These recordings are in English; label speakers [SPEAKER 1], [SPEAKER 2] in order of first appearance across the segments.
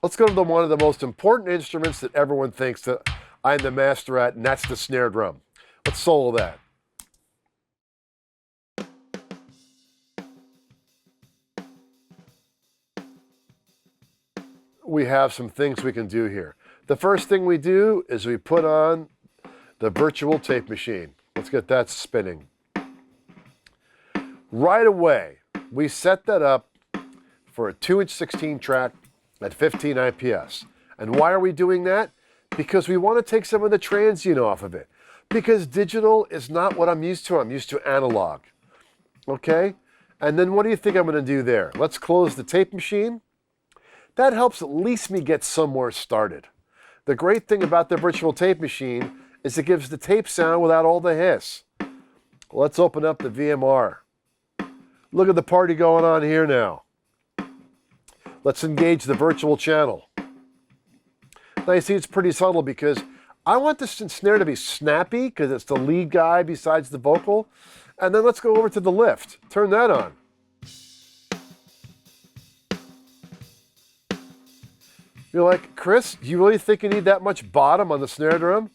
[SPEAKER 1] Let's go to one of the most important instruments that everyone thinks that I'm the master at, and that's the snare drum. Let's solo that. We have some things we can do here. The first thing we do is we put on the virtual tape machine. Let's get that spinning. Right away, we set that up for a 2" 16 track at 15 IPS. And why are we doing that? Because we want to take some of the transient off of it. Because digital is not what I'm used to. I'm used to analog. Okay? And then what do you think I'm going to do there? Let's close the tape machine. That helps at least me get somewhere started. The great thing about the virtual tape machine is it gives the tape sound without all the hiss. Let's open up the VMR. Look at the party going on here now. Let's engage the virtual channel. Now you see it's pretty subtle because I want the snare to be snappy because it's the lead guy besides the vocal. And then let's go over to the lift. Turn that on. You're like, Chris, do you really think you need that much bottom on the snare drum?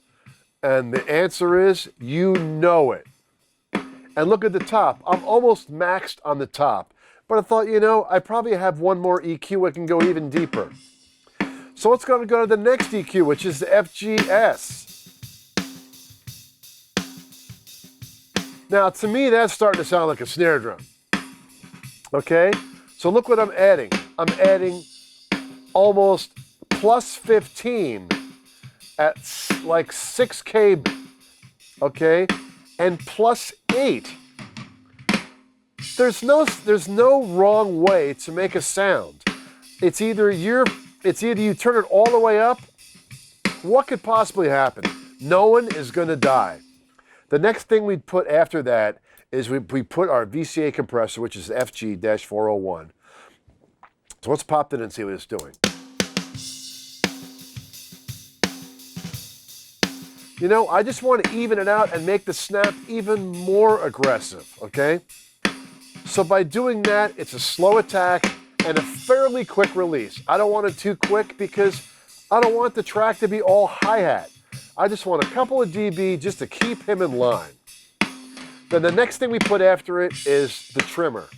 [SPEAKER 1] And the answer is, you know it. And look at the top. I'm almost maxed on the top. But I thought, I probably have one more EQ. I can go even deeper. So let's go to the next EQ, which is the FGS. Now, to me, that's starting to sound like a snare drum. Okay? So look what I'm adding. I'm adding almost plus 15 at like 6K, okay? And plus 8. There's no wrong way to make a sound. It's either you turn it all the way up. What could possibly happen? No one is going to die. The next thing we'd put after that is we put our VCA compressor, which is FG-401. So let's pop that in and see what it's doing. I just want to even it out and make the snap even more aggressive, okay? So by doing that, it's a slow attack and a fairly quick release. I don't want it too quick because I don't want the track to be all hi-hat. I just want a couple of dB just to keep him in line. Then the next thing we put after it is the trimmer.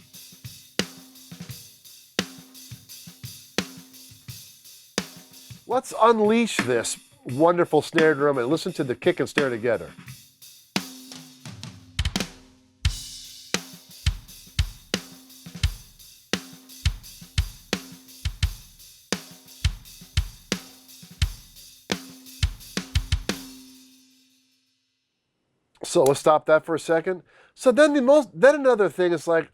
[SPEAKER 1] Let's unleash this wonderful snare drum and listen to the kick and snare together. So let's stop that for a second. So then another thing is like,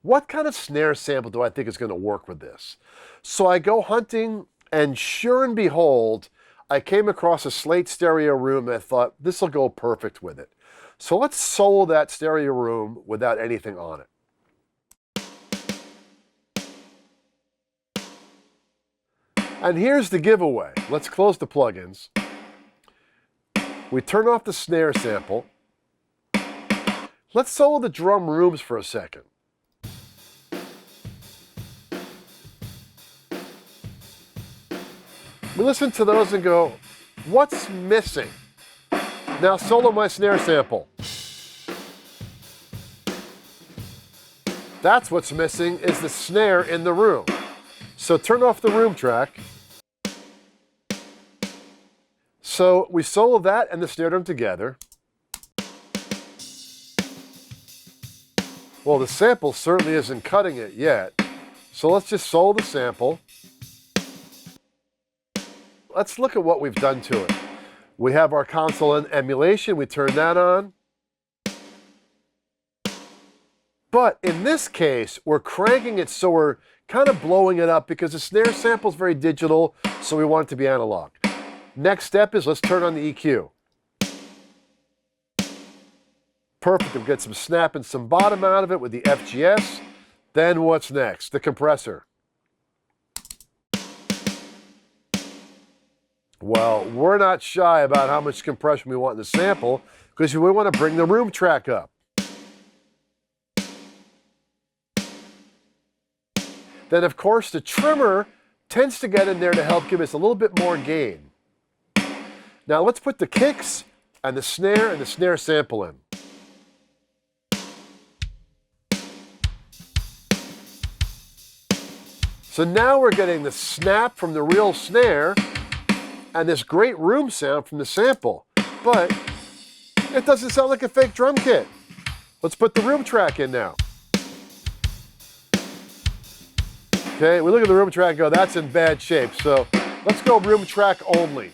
[SPEAKER 1] what kind of snare sample do I think is going to work with this? So I go hunting, and sure and behold, I came across a Slate stereo room and I thought, this will go perfect with it. So let's solo that stereo room without anything on it. And here's the giveaway. Let's close the plugins. We turn off the snare sample. Let's solo the drum rooms for a second. We listen to those and go, what's missing? Now solo my snare sample. That's what's missing is the snare in the room. So turn off the room track. So we solo that and the snare drum together. Well, the sample certainly isn't cutting it yet. So let's just solo the sample. Let's look at what we've done to it. We have our console and emulation. We turn that on. But in this case, we're cranking it so we're kind of blowing it up because the snare sample is very digital, so we want it to be analog. Next step is let's turn on the EQ. Perfect. We'll get some snap and some bottom out of it with the FGS. Then what's next? The compressor. Well, we're not shy about how much compression we want in the sample because we want to bring the room track up. Then, of course, the trimmer tends to get in there to help give us a little bit more gain. Now let's put the kicks and the snare sample in. So now we're getting the snap from the real snare and this great room sound from the sample, but it doesn't sound like a fake drum kit. Let's put the room track in now. Okay, we look at the room track and go, that's in bad shape. So let's go room track only.